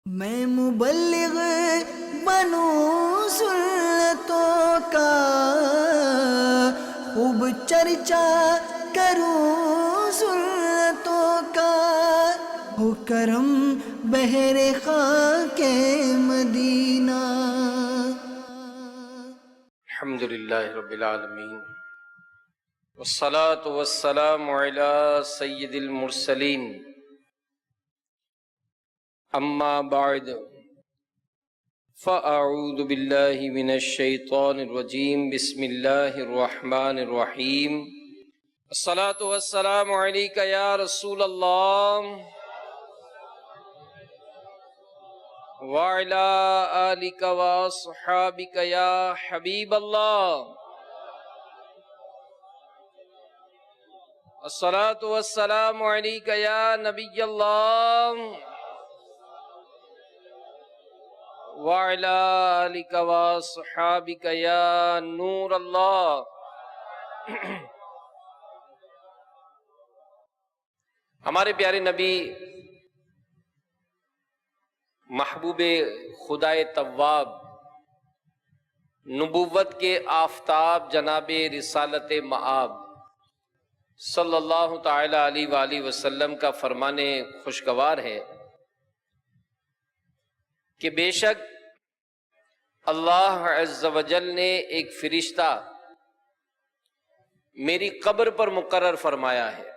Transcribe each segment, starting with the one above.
میں مبلغ بنوں سنتوں کا، خوب چرچا کروں سنتوں کا، ہو کرم بہر خاک مدینہ۔ الحمدللہ رب العالمین، والصلاة والسلام علی سید المرسلین، اما بعد فاعوذ باللہ من الشیطان الرجیم، بسم اللہ الرحمن الرحیم۔ الصلاة والسلام علیک یا رسول اللہ وعلی آلک واصحابک یا حبیب اللہ۔ الصلاة والسلام علیک یا نبی اللہ وعلی آلک واصحابک یا نور اللہ۔ ہمارے پیارے نبی محبوب خدائے تواب، نبوت کے آفتاب جناب رسالت مآب صلی اللہ تعالی علیہ وآلہ وسلم کا فرمان خوشگوار ہے کہ بے شک اللہ عز و جل نے ایک فرشتہ میری قبر پر مقرر فرمایا ہے،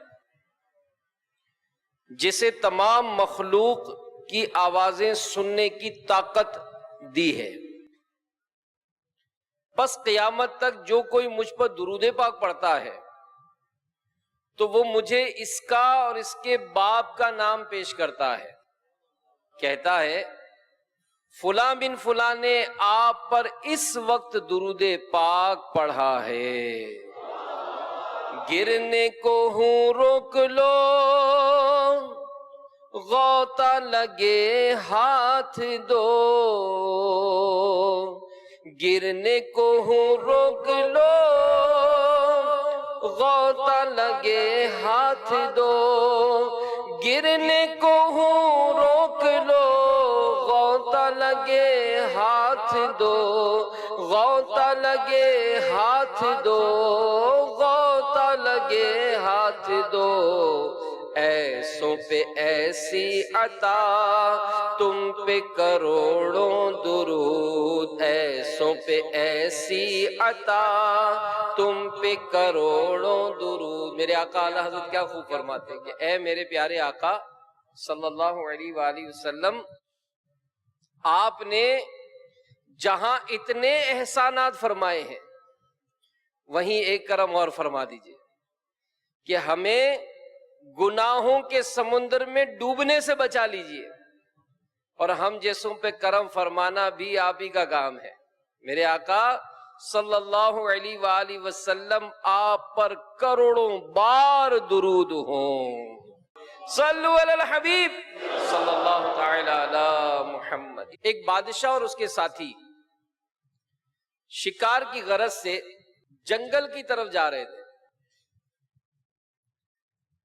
جسے تمام مخلوق کی آوازیں سننے کی طاقت دی ہے۔ پس قیامت تک جو کوئی مجھ پر درود پاک پڑھتا ہے تو وہ مجھے اس کا اور اس کے باپ کا نام پیش کرتا ہے، کہتا ہے فلاں بن فلاں نے آپ پر اس وقت درود پاک پڑھا ہے، گرنے کو ہوں روک لو، غوطہ لگے ہاتھ دو، گرنے کو ہوں روک لو، غوطہ لگے ہاتھ دو، گرنے کو ہوں روک لو، غوطہ لگے ہاتھ دو، غوطہ لگے ہاتھ دو، غوطہ لگے ہاتھ دو، ایسوں پہ ایسی عطا تم پہ کروڑوں درود، ایسوں پہ ایسی عطا تم پہ کروڑوں درود۔ میرے آقا اعلیٰ حضرت کیا خوب فرماتے ہیں کہ اے میرے پیارے آقا صلی اللہ علیہ وآلہ وسلم، آپ نے جہاں اتنے احسانات فرمائے ہیں وہیں ایک کرم اور فرما دیجئے کہ ہمیں گناہوں کے سمندر میں ڈوبنے سے بچا لیجئے، اور ہم جیسوں پہ کرم فرمانا بھی آپ ہی کا کام ہے۔ میرے آقا صلی اللہ علیہ وآلہ وسلم آپ پر کروڑوں بار درود ہوں۔ صلو علی الحبیب صلی اللہ تعالی علی محمد۔ ایک بادشاہ اور اس کے ساتھی شکار کی غرض سے جنگل کی طرف جا رہے تھے۔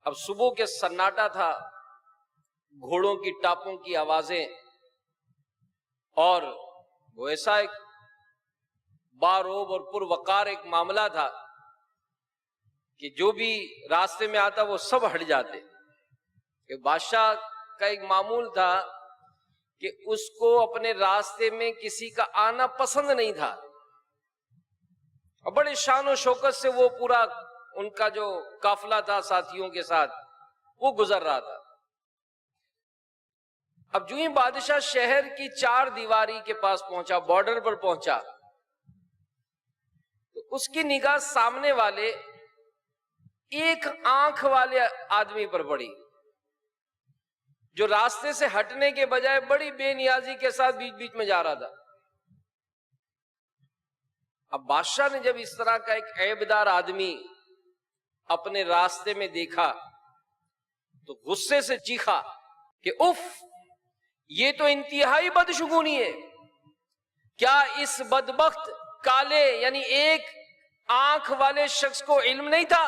اب صبح کے سناٹا تھا، گھوڑوں کی ٹاپوں کی آوازیں، اور وہ ایسا ایک باروب اور پروقار ایک معاملہ تھا کہ جو بھی راستے میں آتا وہ سب ہٹ جاتے۔ کہ بادشاہ کا ایک معمول تھا کہ اس کو اپنے راستے میں کسی کا آنا پسند نہیں تھا، اور بڑے شان و شوکت سے وہ پورا ان کا جو قافلہ تھا ساتھیوں کے ساتھ وہ گزر رہا تھا۔ اب جو ہی بادشاہ شہر کی چار دیواری کے پاس پہنچا، بارڈر پر پہنچا، تو اس کی نگاہ سامنے والے ایک آنکھ والے آدمی پر پڑی، جو راستے سے ہٹنے کے بجائے بڑی بے نیازی کے ساتھ بیچ بیچ میں جا رہا تھا۔ اب بادشاہ نے جب اس طرح کا ایک عیبدار آدمی اپنے راستے میں دیکھا تو غصے سے چیخا کہ اف، یہ تو انتہائی بدشگونی ہے، کیا اس بدبخت کالے یعنی ایک آنکھ والے شخص کو علم نہیں تھا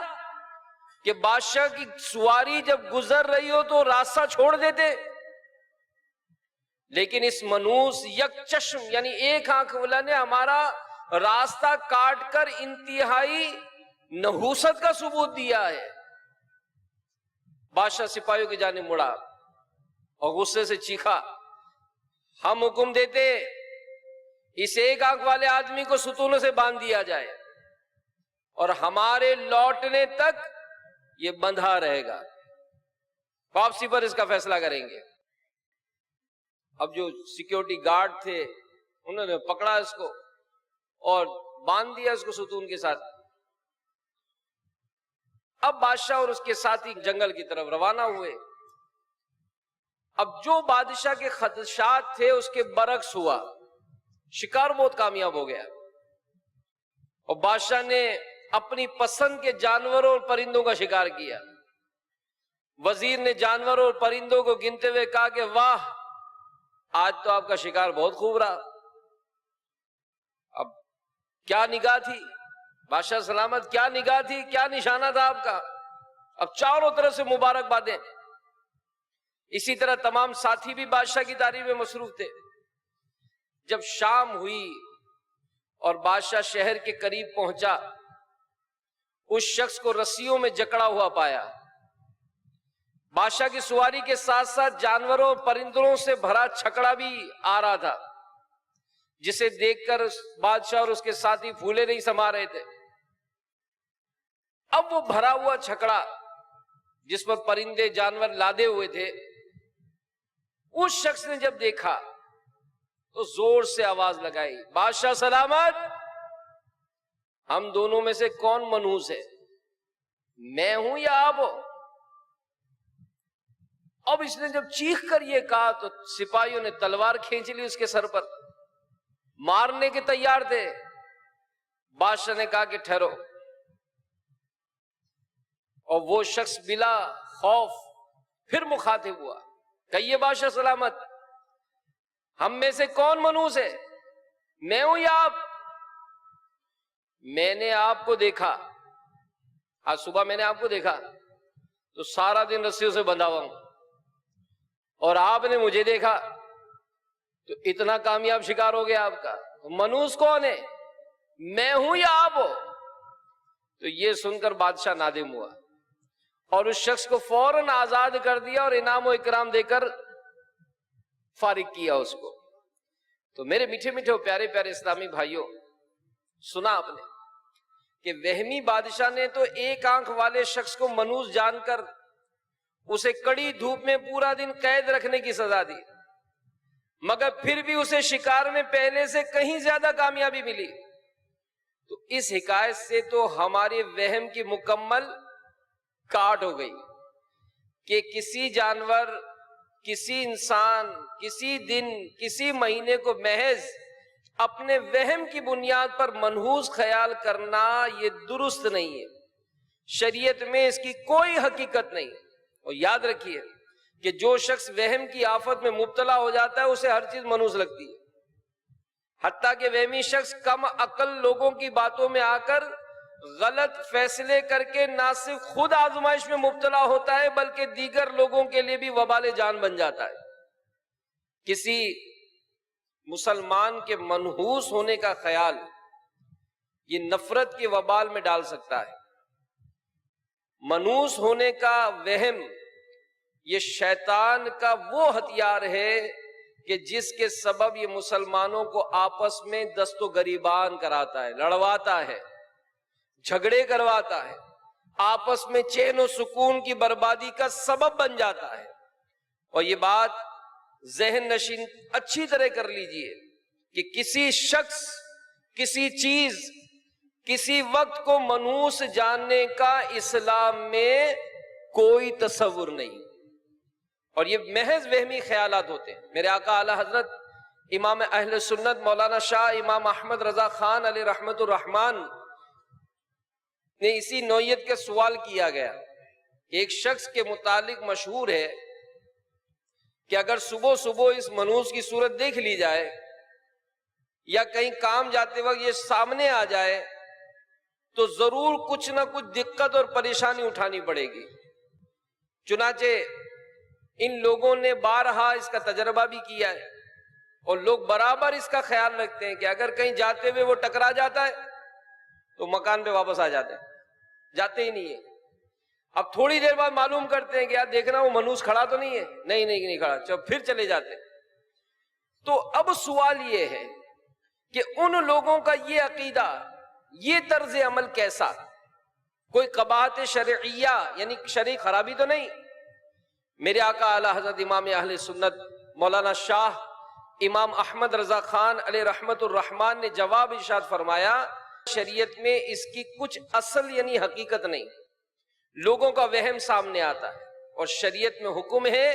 کہ بادشاہ کی سواری جب گزر رہی ہو تو راستہ چھوڑ دیتے؟ لیکن اس منوس یک چشم یعنی ایک آنکھ والا نے ہمارا راستہ کاٹ کر انتہائی نحوست کا ثبوت دیا ہے۔ بادشاہ سپاہیوں کی جانب مڑا اور غصے سے چیخا، ہم حکم دیتے اس ایک آنکھ والے آدمی کو ستونوں سے باندھ دیا جائے اور ہمارے لوٹنے تک یہ بندھا رہے گا، واپسی پر اس کا فیصلہ کریں گے۔ اب جو سیکیورٹی گارڈ تھے انہوں نے پکڑا اس کو اور باندھ دیا اس کو ستون کے ساتھ۔ اب بادشاہ اور اس کے ساتھی جنگل کی طرف روانہ ہوئے۔ اب جو بادشاہ کے خدشات تھے اس کے برعکس ہوا، شکار بہت کامیاب ہو گیا اور بادشاہ نے اپنی پسند کے جانوروں اور پرندوں کا شکار کیا۔ وزیر نے جانوروں اور پرندوں کو گنتے ہوئے کہا کہ واہ، آج تو آپ کا شکار بہت خوب رہا۔ اب کیا نگاہ تھی بادشاہ سلامت، کیا نگاہ تھی، کیا نشانہ تھا آپ کا۔ اب چاروں طرف سے مبارکبادیں۔ اسی طرح تمام ساتھی بھی بادشاہ کی تعریف میں مصروف تھے۔ جب شام ہوئی اور بادشاہ شہر کے قریب پہنچا، اس شخص کو رسیوں میں جکڑا ہوا پایا۔ بادشاہ کی سواری کے ساتھ ساتھ جانوروں اور پرندوں سے بھرا چھکڑا بھی آ رہا تھا، جسے دیکھ کر بادشاہ اور اس کے ساتھی پھولے نہیں سما رہے تھے۔ اب وہ بھرا ہوا چھکڑا جس پر پرندے جانور لادے ہوئے تھے، اس شخص نے جب دیکھا تو زور سے آواز لگائی، بادشاہ سلامت، ہم دونوں میں سے کون منحوس ہے، میں ہوں یا آپ ہو؟ اب اس نے جب چیخ کر یہ کہا تو سپاہیوں نے تلوار کھینچ لی اس کے سر پر، مارنے کے تیار تھے۔ بادشاہ نے کہا کہ ٹھہرو، اور وہ شخص بلا خوف پھر مخاطب ہوا، کہیے بادشاہ سلامت، ہم میں سے کون منحوس ہے، میں ہوں یا آپ؟ میں نے آپ کو دیکھا، آج صبح میں نے آپ کو دیکھا تو سارا دن رسیوں سے بندھا ہوا ہوں، اور آپ نے مجھے دیکھا تو اتنا کامیاب شکار ہو گیا آپ کا۔ منحوس کون ہے، میں ہوں یا آپ ہو؟ تو یہ سن کر بادشاہ نادم ہوا اور اس شخص کو فوراً آزاد کر دیا اور انعام و اکرام دے کر فارغ کیا اس کو۔ تو میرے میٹھے میٹھے پیارے پیارے اسلامی بھائیوں، سنا آپ نے کہ وہمی بادشاہ نے تو ایک آنکھ والے شخص کو منحوس جان کر اسے کڑی دھوپ میں پورا دن قید رکھنے کی سزا دی، مگر پھر بھی اسے شکار میں پہلے سے کہیں زیادہ کامیابی ملی۔ تو اس حکایت سے تو ہمارے وہم کی مکمل کاٹ ہو گئی کہ کسی جانور، کسی انسان، کسی دن، کسی مہینے کو محض اپنے وہم کی بنیاد پر منحوس خیال کرنا یہ درست نہیں ہے۔ شریعت میں اس کی کوئی حقیقت نہیں۔ اور یاد رکھیے کہ جو شخص وہم کی آفت میں مبتلا ہو جاتا ہے اسے ہر چیز منحوس لگتی ہے، حتیٰ کہ وہمی شخص کم عقل لوگوں کی باتوں میں آ کر غلط فیصلے کر کے نہ صرف خود آزمائش میں مبتلا ہوتا ہے بلکہ دیگر لوگوں کے لیے بھی وبال جان بن جاتا ہے۔ کسی مسلمان کے منحوس ہونے کا خیال یہ نفرت کے وبال میں ڈال سکتا ہے۔ منحوس ہونے کا وہم یہ شیطان کا وہ ہتھیار ہے کہ جس کے سبب یہ مسلمانوں کو آپس میں دست و گریبان کراتا ہے، لڑواتا ہے، جھگڑے کرواتا ہے، آپس میں چین و سکون کی بربادی کا سبب بن جاتا ہے۔ اور یہ بات ذہن نشین اچھی طرح کر لیجئے کہ کسی شخص، کسی چیز، کسی وقت کو منحوس جاننے کا اسلام میں کوئی تصور نہیں، اور یہ محض وہمی خیالات ہوتے ہیں۔ میرے آقا اعلی حضرت امام اہل سنت مولانا شاہ امام احمد رضا خان علیہ رحمت الرحمن نے اسی نوعیت کے سوال کیا گیا۔ ایک شخص کے متعلق مشہور ہے کہ اگر صبح صبح اس منحوس کی صورت دیکھ لی جائے یا کہیں کام جاتے وقت یہ سامنے آ جائے تو ضرور کچھ نہ کچھ دقت اور پریشانی اٹھانی پڑے گی۔ چنانچہ ان لوگوں نے بارہا اس کا تجربہ بھی کیا ہے اور لوگ برابر اس کا خیال رکھتے ہیں کہ اگر کہیں جاتے ہوئے وہ ٹکرا جاتا ہے تو مکان پہ واپس آ جاتے ہیں، جاتے ہی نہیں ہے۔ اب تھوڑی دیر بعد معلوم کرتے ہیں کہ یار دیکھنا وہ منوس کھڑا تو نہیں ہے، نہیں کھڑا، پھر چلے جاتے ہیں۔ تو اب سوال یہ ہے کہ ان لوگوں کا یہ عقیدہ، یہ طرز عمل کیسا؟ کوئی قباحت شرعیہ یعنی شرعی خرابی تو نہیں؟ میرے آقا اعلی حضرت امام اہل سنت مولانا شاہ امام احمد رضا خان علیہ رحمت الرحمن نے جواب ارشاد فرمایا، شریعت میں اس کی کچھ اصل یعنی حقیقت نہیں، لوگوں کا وہم سامنے آتا ہے، اور شریعت میں حکم ہے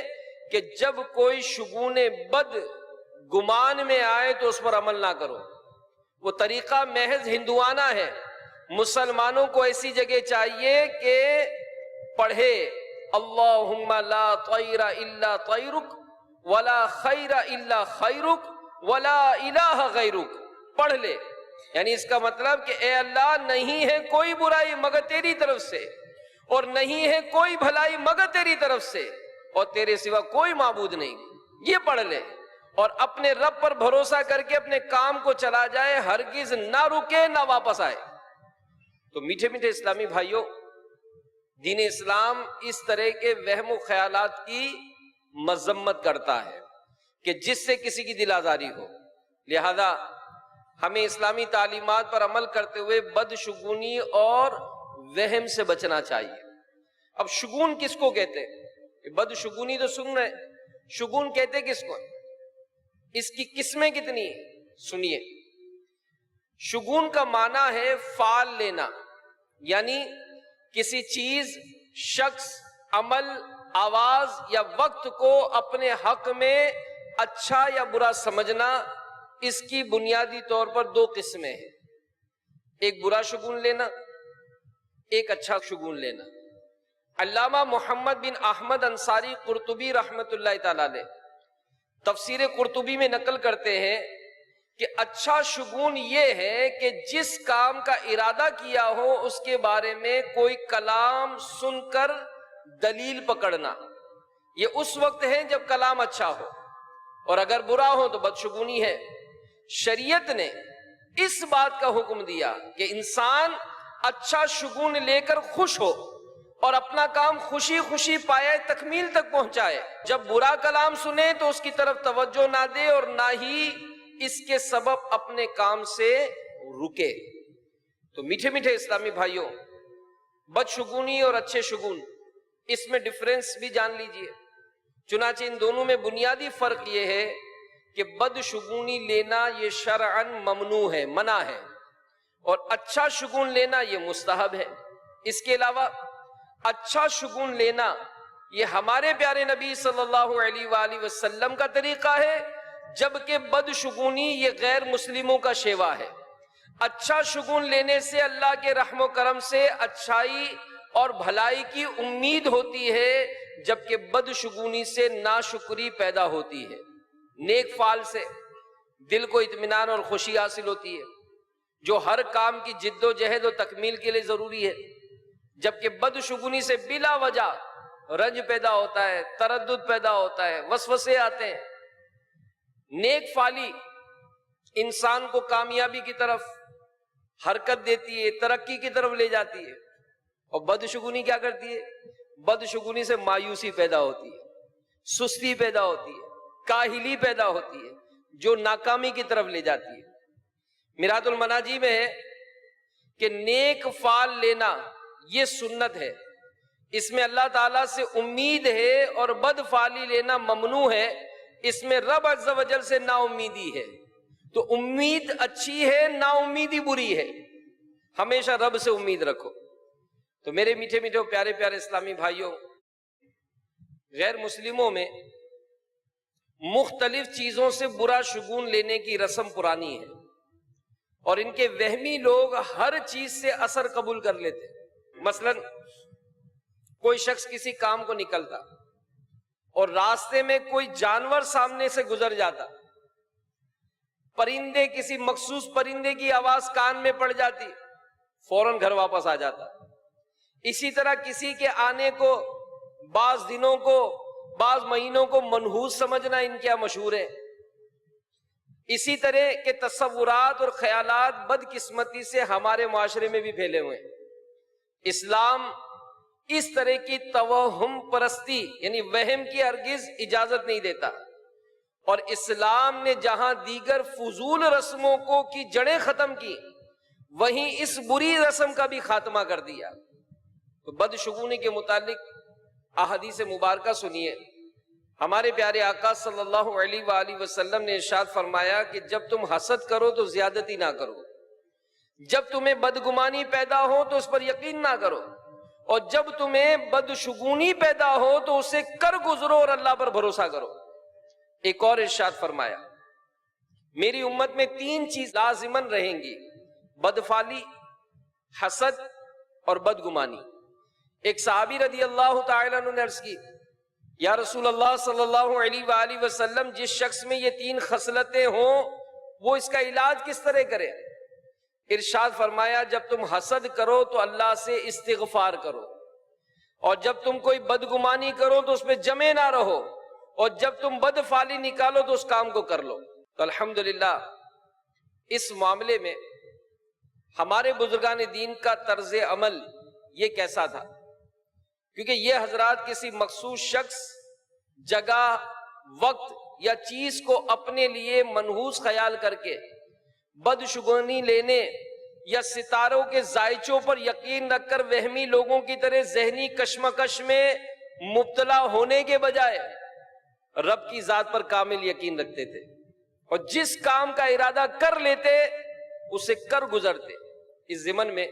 کہ جب کوئی شگون بد گمان میں آئے تو اس پر عمل نہ کرو۔ وہ طریقہ محض ہندوانہ ہے۔ مسلمانوں کو ایسی جگہ چاہیے کہ پڑھے اللہم لا طیر الا طیرک ولا خیر الا خیرک ولا الہ غیرک، پڑھ لے، یعنی اس کا مطلب کہ اے اللہ نہیں ہے کوئی برائی مگر تیری طرف سے، اور نہیں ہے کوئی بھلائی مگر تیری طرف سے، اور تیرے سوا کوئی معبود نہیں، یہ پڑھ لے اور اپنے رب پر بھروسہ کر کے اپنے کام کو چلا جائے، ہرگز نہ رکے نہ واپس آئے۔ تو میٹھے میٹھے اسلامی بھائیوں، دین اسلام اس طرح کے وہم و خیالات کی مذمت کرتا ہے کہ جس سے کسی کی دل آزاری ہو، لہذا ہمیں اسلامی تعلیمات پر عمل کرتے ہوئے بدشگونی اور وہم سے بچنا چاہیے۔ اب شگون کس کو کہتے ہیں؟ بدشگونی تو سن رہے ہیں، شگون کہتے کس کو؟ اس کی قسمیں کتنی ہیں سنیے۔ شگون کا معنی ہے فعل لینا، یعنی کسی چیز، شخص، عمل، آواز یا وقت کو اپنے حق میں اچھا یا برا سمجھنا۔ اس کی بنیادی طور پر دو قسمیں ہیں، ایک برا شگون لینا، ایک اچھا شگون لینا۔ علامہ محمد بن احمد انصاری قرطبی رحمت اللہ تعالی علیہ تفسیر قرطبی میں نقل کرتے ہیں کہ اچھا شگون یہ ہے کہ جس کام کا ارادہ کیا ہو اس کے بارے میں کوئی کلام سن کر دلیل پکڑنا، یہ اس وقت ہے جب کلام اچھا ہو، اور اگر برا ہو تو بدشگونی ہے۔ شریعت نے اس بات کا حکم دیا کہ انسان اچھا شگون لے کر خوش ہو اور اپنا کام خوشی خوشی پائے، تکمیل تک پہنچائے۔ جب برا کلام سنے تو اس کی طرف توجہ نہ دے اور نہ ہی اس کے سبب اپنے کام سے رکے۔ تو میٹھے میٹھے اسلامی بھائیوں، بدشگونی اور اچھے شگون، اس میں ڈفرنس بھی جان لیجئے۔ چنانچہ ان دونوں میں بنیادی فرق یہ ہے کہ بدشگونی لینا یہ شرعاً ممنوع ہے، منع ہے، اور اچھا شگون لینا یہ مستحب ہے۔ اس کے علاوہ اچھا شگون لینا یہ ہمارے پیارے نبی صلی اللہ علیہ وآلہ وسلم کا طریقہ ہے، جبکہ بدشگونی یہ غیر مسلموں کا شیوا ہے۔ اچھا شگون لینے سے اللہ کے رحم و کرم سے اچھائی اور بھلائی کی امید ہوتی ہے، جبکہ بدشگونی سے ناشکری پیدا ہوتی ہے۔ نیک فعل سے دل کو اطمینان اور خوشی حاصل ہوتی ہے، جو ہر کام کی جد و جہد و تکمیل کے لیے ضروری ہے، جبکہ بدشگونی سے بلا وجہ رنج پیدا ہوتا ہے، تردد پیدا ہوتا ہے، وسوسے آتے ہیں۔ نیک فعلی انسان کو کامیابی کی طرف حرکت دیتی ہے، ترقی کی طرف لے جاتی ہے، اور بدشگونی کیا کرتی ہے؟ بدشگونی سے مایوسی پیدا ہوتی ہے، سستی پیدا ہوتی ہے، کاہلی پیدا ہوتی ہے، جو ناکامی کی طرف لے جاتی ہے۔ میرات المناجی میں ہے کہ نیک فعل لینا یہ سنت ہے، اس میں اللہ تعالیٰ سے امید ہے، اور بد فعلی لینا ممنوع ہے، اس میں رب عز و جل سے نا امیدی ہے۔ تو امید اچھی ہے، نا امیدی بری ہے، ہمیشہ رب سے امید رکھو۔ تو میرے میٹھے میٹھے پیارے پیارے اسلامی بھائیوں، غیر مسلموں میں مختلف چیزوں سے برا شگون لینے کی رسم پرانی ہے، اور ان کے وہمی لوگ ہر چیز سے اثر قبول کر لیتے ہیں۔ مثلا کوئی شخص کسی کام کو نکلتا اور راستے میں کوئی جانور سامنے سے گزر جاتا، پرندے، کسی مخصوص پرندے کی آواز کان میں پڑ جاتی، فوراً گھر واپس آ جاتا۔ اسی طرح کسی کے آنے کو، بعض دنوں کو، بعض مہینوں کو منحوس سمجھنا ان کیا مشہور ہے۔ اسی طرح کے تصورات اور خیالات بدقسمتی سے ہمارے معاشرے میں بھی پھیلے ہوئے ہیں۔ اسلام اس طرح کی توہم پرستی یعنی وہم کی ہرگز اجازت نہیں دیتا، اور اسلام نے جہاں دیگر فضول رسموں کو کی جڑیں ختم کی، وہیں اس بری رسم کا بھی خاتمہ کر دیا۔ تو بدشگونی کے متعلق احادیث مبارکہ سنیے۔ ہمارے پیارے آقا صلی اللہ علیہ وآلہ وسلم نے ارشاد فرمایا کہ جب تم حسد کرو تو زیادتی نہ کرو، جب تمہیں بدگمانی پیدا ہو تو اس پر یقین نہ کرو، اور جب تمہیں بدشگونی پیدا ہو تو اسے کر گزرو اور اللہ پر بھروسہ کرو۔ ایک اور ارشاد فرمایا، میری امت میں 3 چیز لازماً رہیں گی: بدفعلی، حسد اور بدگمانی۔ ایک صحابی رضی اللہ تعالیٰ عنہ نے عرض کی، یا رسول اللہ صلی اللہ علیہ وآلہ وسلم، جس شخص میں یہ 3 خصلتیں ہوں وہ اس کا علاج کس طرح کرے؟ ارشاد فرمایا، جب تم حسد کرو تو اللہ سے استغفار کرو، اور جب تم کوئی بدگمانی کرو تو اس پہ جمے نہ رہو، اور جب تم بدفعلی نکالو تو اس کام کو کر لو۔ تو الحمدللہ اس معاملے میں ہمارے بزرگان دین کا طرز عمل یہ کیسا تھا؟ کیونکہ یہ حضرات کسی مخصوص شخص، جگہ، وقت یا چیز کو اپنے لیے منحوس خیال کر کے بدشگونی لینے یا ستاروں کے زائچوں پر یقین رکھ کر وہمی لوگوں کی طرح ذہنی کشمکش میں مبتلا ہونے کے بجائے رب کی ذات پر کامل یقین رکھتے تھے، اور جس کام کا ارادہ کر لیتے اسے کر گزرتے۔ اس ضمن میں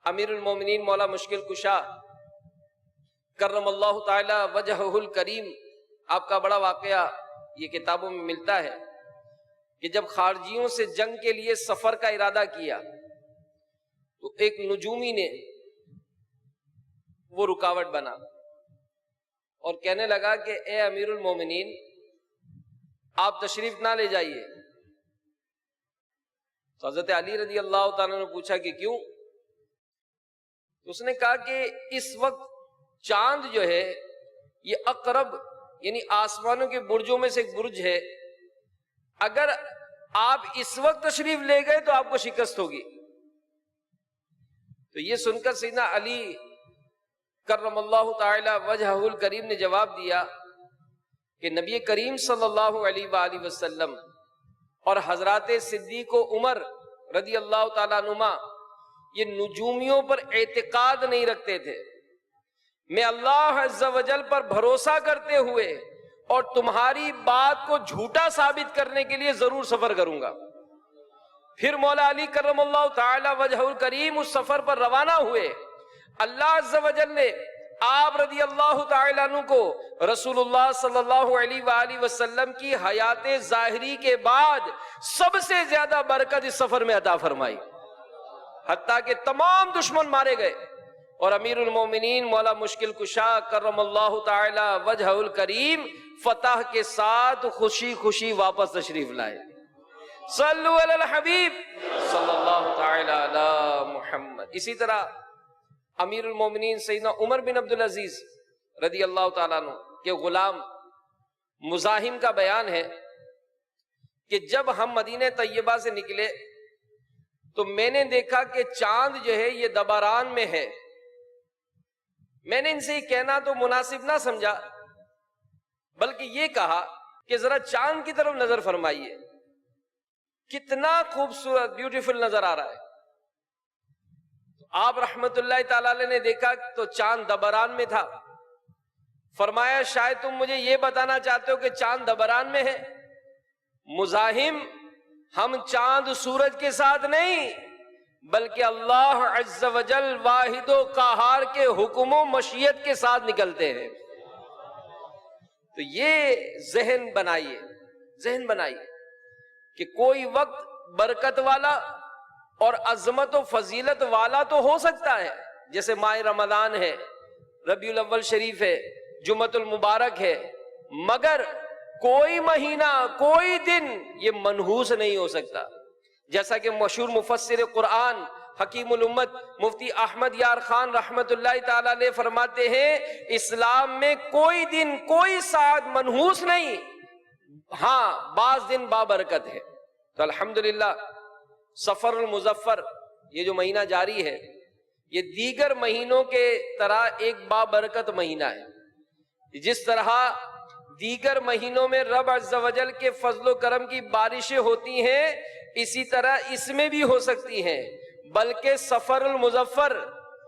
امیر المومنین مولا مشکل کشا کرم اللہ تعالی وجہہ الکریم، آپ کا بڑا واقعہ یہ کتابوں میں ملتا ہے کہ جب خارجیوں سے جنگ کے لیے سفر کا ارادہ کیا تو ایک نجومی نے وہ رکاوٹ بنا اور کہنے لگا کہ اے امیر المومنین، آپ تشریف نہ لے جائیے۔ تو حضرت علی رضی اللہ تعالیٰ نے پوچھا کہ کیوں؟ تو اس نے کہا کہ اس وقت چاند جو ہے یہ اقرب یعنی آسمانوں کے برجوں میں سے ایک برج ہے، اگر آپ اس وقت تشریف لے گئے تو آپ کو شکست ہوگی۔ تو یہ سن کر سیدنا علی کرم اللہ تعالی وجہہ الکریم نے جواب دیا کہ نبی کریم صلی اللہ علیہ وآلہ وسلم اور حضرات صدیق و عمر رضی اللہ تعالیٰ عنہما یہ نجومیوں پر اعتقاد نہیں رکھتے تھے۔ میں اللہ عز و جل پر بھروسہ کرتے ہوئے اور تمہاری بات کو جھوٹا ثابت کرنے کے لیے ضرور سفر کروں گا۔ پھر مولا علی کرم اللہ تعالی وجہ الکریم اس سفر پر روانہ ہوئے۔ اللہ عز و جل نے آپ رضی اللہ تعالیٰ عنہ کو رسول اللہ صلی اللہ علیہ وآلہ وسلم کی حیات ظاہری کے بعد سب سے زیادہ برکت اس سفر میں عطا فرمائی، حتیٰ کہ تمام دشمن مارے گئے اور امیر المومنین مولا مشکل کشا کرم اللہ تعالی وجہ الکریم فتح کے ساتھ خوشی خوشی واپس تشریف لائے۔ صلو علی الحبیب صلی اللہ تعالی علی محمد۔ اسی طرح امیر المومنین سیدنا عمر بن عبدالعزیز رضی اللہ تعالیٰ عنہ کے غلام مزاحم کا بیان ہے کہ جب ہم مدینہ طیبہ سے نکلے تو میں نے دیکھا کہ چاند جو ہے یہ دباران میں ہے۔ میں نے ان سے یہ کہنا تو مناسب نہ سمجھا، بلکہ یہ کہا کہ ذرا چاند کی طرف نظر فرمائیے، کتنا خوبصورت بیوٹیفل نظر آ رہا ہے۔ آپ رحمت اللہ تعالی علیہ نے دیکھا تو چاند دبران میں تھا۔ فرمایا شاید تم مجھے یہ بتانا چاہتے ہو کہ چاند دبران میں ہے؟ مزاحم، ہم چاند سورج کے ساتھ نہیں بلکہ اللہ عز و جل واحد و قہار کے حکم و مشیت کے ساتھ نکلتے ہیں۔ تو یہ ذہن بنائیے کہ کوئی وقت برکت والا اور عظمت و فضیلت والا تو ہو سکتا ہے، جیسے ماہ رمضان ہے، ربیع الاول شریف ہے، جمعۃ المبارک ہے، مگر کوئی مہینہ، کوئی دن یہ منحوس نہیں ہو سکتا۔ جیسا کہ مشہور مفسر قرآن حکیم الامت مفتی احمد یار خان رحمت اللہ تعالی علیہ فرماتے ہیں، اسلام میں کوئی دن، کوئی ساعت منحوس نہیں ہاں بعض دن بابرکت ہے. تو الحمدللہ سفر المظفر یہ جو مہینہ جاری ہے یہ دیگر مہینوں کے طرح ایک بابرکت مہینہ ہے. جس طرح دیگر مہینوں میں رب عز و جل کے فضل و کرم کی بارشیں ہوتی ہیں اسی طرح اس میں بھی ہو سکتی ہیں، بلکہ سفر المظفر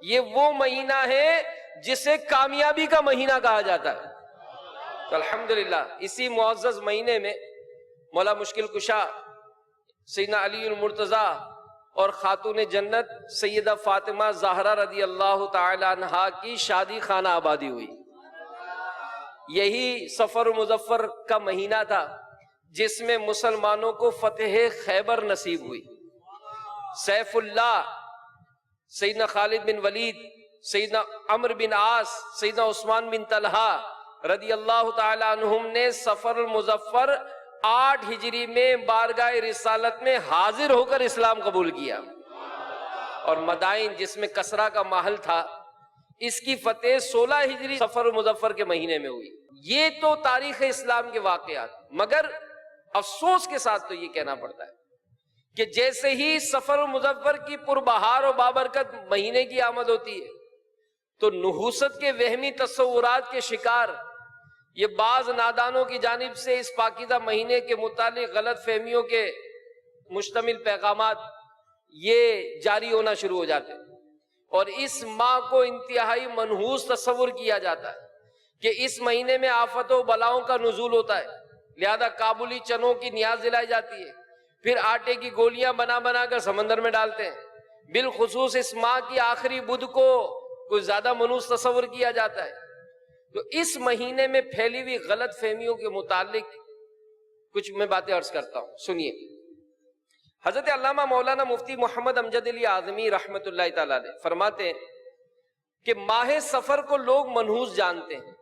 یہ وہ مہینہ ہے جسے کامیابی کا مہینہ کہا جاتا ہے. تو الحمدللہ اسی معزز مہینے میں مولا مشکل کشا سیدنا علی المرتضیٰ اور خاتون جنت سیدہ فاطمہ زہرا رضی اللہ تعالی عنہا کی شادی خانہ آبادی ہوئی. یہی سفر مظفر کا مہینہ تھا جس میں مسلمانوں کو فتح خیبر نصیب ہوئی. سیف اللہ سیدنا خالد بن ولید، سیدنا عمرو بن عاص، سیدنا عثمان بن طلحہ رضی اللہ تعالی عنہم نے سفر المظفر 8 ہجری میں بارگاہ رسالت میں حاضر ہو کر اسلام قبول کیا. اور مدائن جس میں کسرا کا محل تھا اس کی فتح 16 ہجری سفر المظفر کے مہینے میں ہوئی. یہ تو تاریخ اسلام کے واقعات، مگر افسوس کے ساتھ تو یہ کہنا پڑتا ہے کہ جیسے ہی سفر المظفر کی پربہار و بابرکت مہینے کی آمد ہوتی ہے تو نحوست کے وہمی تصورات کے شکار یہ بعض نادانوں کی جانب سے اس پاکیزہ مہینے کے متعلق غلط فہمیوں کے مشتمل پیغامات یہ جاری ہونا شروع ہو جاتے ہیں، اور اس ماہ کو انتہائی منحوس تصور کیا جاتا ہے کہ اس مہینے میں آفت و بلاؤں کا نزول ہوتا ہے، لہذا کابلی چنوں کی نیاز دلائی جاتی ہے، پھر آٹے کی گولیاں بنا بنا کر سمندر میں ڈالتے ہیں. بالخصوص اس ماہ کی آخری بدھ کو کچھ زیادہ منحوس تصور کیا جاتا ہے. تو اس مہینے میں پھیلی ہوئی غلط فہمیوں کے متعلق کچھ میں باتیں عرض کرتا ہوں، سنیے. حضرت علامہ مولانا مفتی محمد امجد علی اعظمی رحمت اللہ تعالی علیہ فرماتے ہیں کہ ماہ سفر کو لوگ منحوس جانتے ہیں،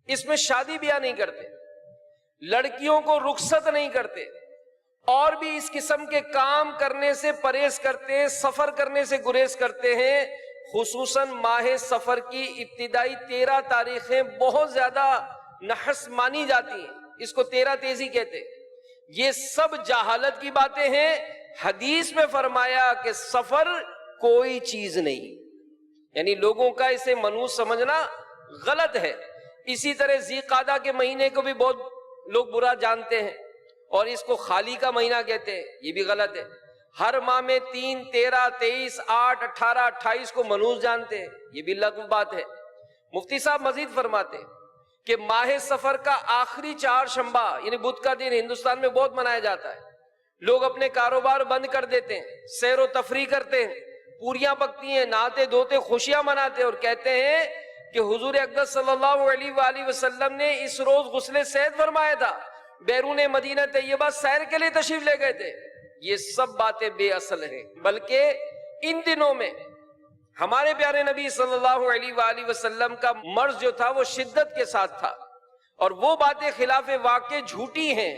اس میں شادی بیاہ نہیں کرتے، لڑکیوں کو رخصت نہیں کرتے، اور بھی اس قسم کے کام کرنے سے پرہیز کرتے ہیں، سفر کرنے سے گریز کرتے ہیں. خصوصاً ماہ سفر کی ابتدائی 13 تاریخیں بہت زیادہ نحس مانی جاتی ہیں، اس کو 13 تیزی کہتے ہیں. یہ سب جہالت کی باتیں ہیں. حدیث میں فرمایا کہ سفر کوئی چیز نہیں، یعنی لوگوں کا اسے منحوس سمجھنا غلط ہے. اسی طرح ذی قعدہ کے مہینے کو بھی بہت لوگ برا جانتے ہیں اور اس کو خالی کا مہینہ کہتے ہیں، یہ بھی غلط ہے. ہر ماہ میں 3، 13، 23، 8، 18، 28 کو منحوس جانتے ہیں، یہ بھی لغو بات ہے. مفتی صاحب مزید فرماتے ہیں کہ ماہ سفر کا آخری 4 شنبہ یعنی بدھ کا دن ہندوستان میں بہت منایا جاتا ہے. لوگ اپنے کاروبار بند کر دیتے ہیں، سیر و تفریح کرتے ہیں، پوریاں پکتی ہیں، نہاتے دھوتے، خوشیاں مناتے ہیں، اور کہتے ہیں کہ حضور اقدس صلی اللہ علیہ وآلہ وسلم نے اس روز غسل صید فرمایا تھا، بیرون مدینہ طیبہ سیر کے لیے تشریف لے گئے تھے. یہ سب باتیں بے اصل ہیں، بلکہ ان دنوں میں ہمارے پیارے نبی صلی اللہ علیہ وآلہ وسلم کا مرض جو تھا وہ شدت کے ساتھ تھا، اور وہ باتیں خلاف واقع جھوٹی ہیں.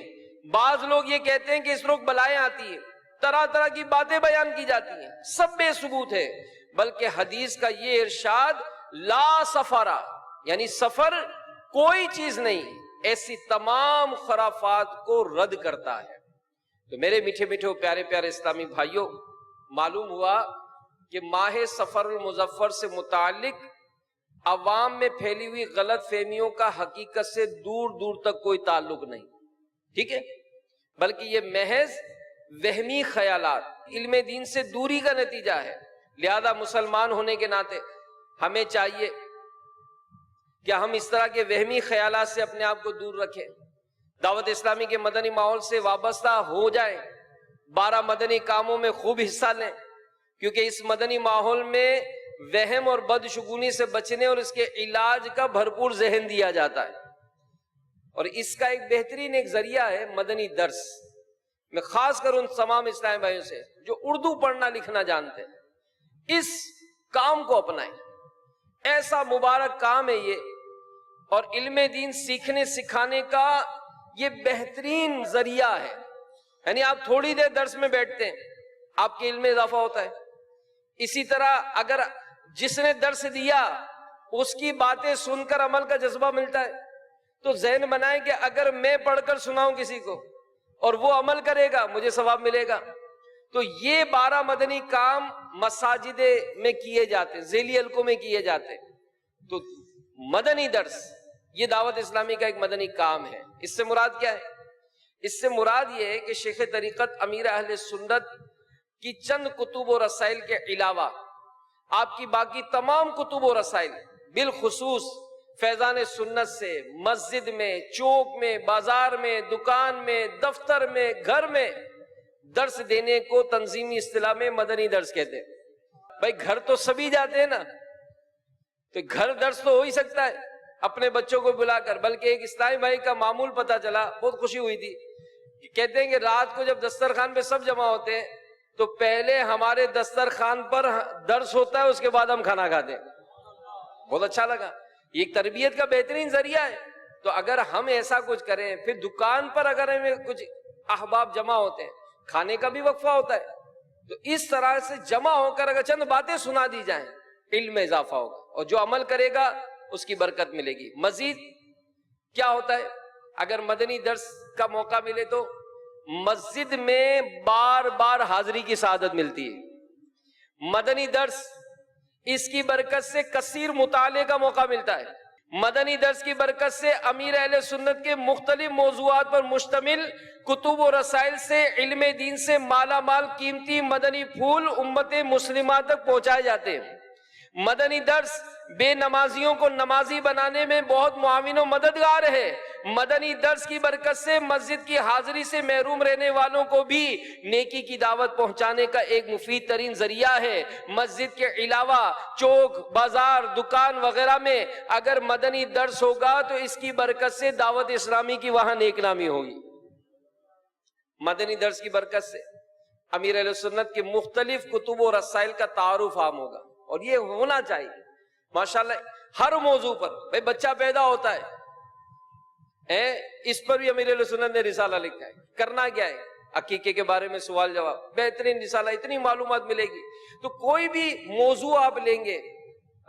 بعض لوگ یہ کہتے ہیں کہ اس روز بلائیں آتی ہیں، طرح طرح کی باتیں بیان کی جاتی ہیں، سب بے ثبوت ہے. بلکہ حدیث کا یہ ارشاد لا سفرا یعنی سفر کوئی چیز نہیں، ایسی تمام خرافات کو رد کرتا ہے. تو میرے میٹھے میٹھے پیارے پیارے اسلامی بھائیوں، معلوم ہوا کہ ماہ سفر المظفر سے متعلق عوام میں پھیلی ہوئی غلط فہمیوں کا حقیقت سے دور دور تک کوئی تعلق نہیں، ٹھیک ہے، بلکہ یہ محض وہمی خیالات، علم دین سے دوری کا نتیجہ ہے. لہذا مسلمان ہونے کے ناطے ہمیں چاہیے کہ ہم اس طرح کے وہمی خیالات سے اپنے آپ کو دور رکھیں، دعوت اسلامی کے مدنی ماحول سے وابستہ ہو جائیں، 12 مدنی کاموں میں خوب حصہ لیں، کیونکہ اس مدنی ماحول میں وہم اور بدشگونی سے بچنے اور اس کے علاج کا بھرپور ذہن دیا جاتا ہے. اور اس کا ایک بہترین ایک ذریعہ ہے مدنی درس. میں خاص کر ان تمام اسلامی بھائیوں سے جو اردو پڑھنا لکھنا جانتے ہیں، اس کام کو اپنائیں. ایسا مبارک کام ہے یہ، اور علم دین سیکھنے سکھانے کا یہ بہترین ذریعہ ہے. یعنی آپ تھوڑی دیر درس میں بیٹھتے ہیں، آپ کے علم میں اضافہ ہوتا ہے. اسی طرح اگر جس نے درس دیا اس کی باتیں سن کر عمل کا جذبہ ملتا ہے، تو ذہن بنائیں کہ اگر میں پڑھ کر سناؤں کسی کو اور وہ عمل کرے گا مجھے ثواب ملے گا. تو یہ 12 مدنی کام مساجد میں کیے جاتے، ذیلی حلقوں میں کیے جاتے. تو مدنی درس یہ دعوت اسلامی کا ایک مدنی کام ہے. اس سے مراد کیا ہے؟ اس سے مراد یہ ہے کہ شیخ طریقت امیر اہل سنت کی چند کتب و رسائل کے علاوہ آپ کی باقی تمام کتب و رسائل، بالخصوص فیضان سنت سے مسجد میں، چوک میں، بازار میں، دکان میں، دفتر میں، گھر میں درس دینے کو تنظیمی اصطلاح میں مدنی درس کہتے ہیں. بھائی گھر تو سبھی جاتے ہیں نا، تو گھر درس تو ہو ہی سکتا ہے اپنے بچوں کو بلا کر. بلکہ ایک اسلامی بھائی کا معمول پتا چلا، بہت خوشی ہوئی تھی. کہتے ہیں کہ رات کو جب دسترخوان پہ سب جمع ہوتے ہیں تو پہلے ہمارے دسترخوان پر درس ہوتا ہے، اس کے بعد ہم کھانا کھاتے ہیں. بہت اچھا لگا. یہ ایک تربیت کا بہترین ذریعہ ہے. تو اگر ہم ایسا کچھ کریں، پھر دکان پر اگر ہمیں کچھ احباب جمع ہوتے ہیں، کھانے کا بھی وقفہ ہوتا ہے، تو اس طرح سے جمع ہو کر اگر چند باتیں سنا دی جائیں، علم میں اضافہ ہوگا اور جو عمل کرے گا اس کی برکت ملے گی. مزید کیا ہوتا ہے؟ اگر مدنی درس کا موقع ملے تو مسجد میں بار بار حاضری کی سعادت ملتی ہے. مدنی درس اس کی برکت سے کثیر مطالعے کا موقع ملتا ہے. مدنی درس کی برکت سے امیر اہل سنت کے مختلف موضوعات پر مشتمل کتب و رسائل سے علم دین سے مالا مال قیمتی مدنی پھول امت مسلمہ تک پہنچائے جاتے ہیں. مدنی درس بے نمازیوں کو نمازی بنانے میں بہت معاون و مددگار ہے. مدنی درس کی برکت سے مسجد کی حاضری سے محروم رہنے والوں کو بھی نیکی کی دعوت پہنچانے کا ایک مفید ترین ذریعہ ہے. مسجد کے علاوہ چوک، بازار، دکان وغیرہ میں اگر مدنی درس ہوگا تو اس کی برکت سے دعوت اسلامی کی وہاں نیک نامی ہوگی. مدنی درس کی برکت سے امیر اہل سنت کے مختلف کتب و رسائل کا تعارف عام ہوگا، اور یہ ہونا چاہیے. ماشاءاللہ ہر موضوع پر، بھائی بچہ پیدا ہوتا ہے اس پر بھی امیر اہل سنت نے رسالہ لکھا ہے. کرنا کیا ہے؟ عقیقے کے بارے میں سوال جواب، بہترین رسالہ، اتنی معلومات ملے گی. تو کوئی بھی موضوع آپ لیں گے،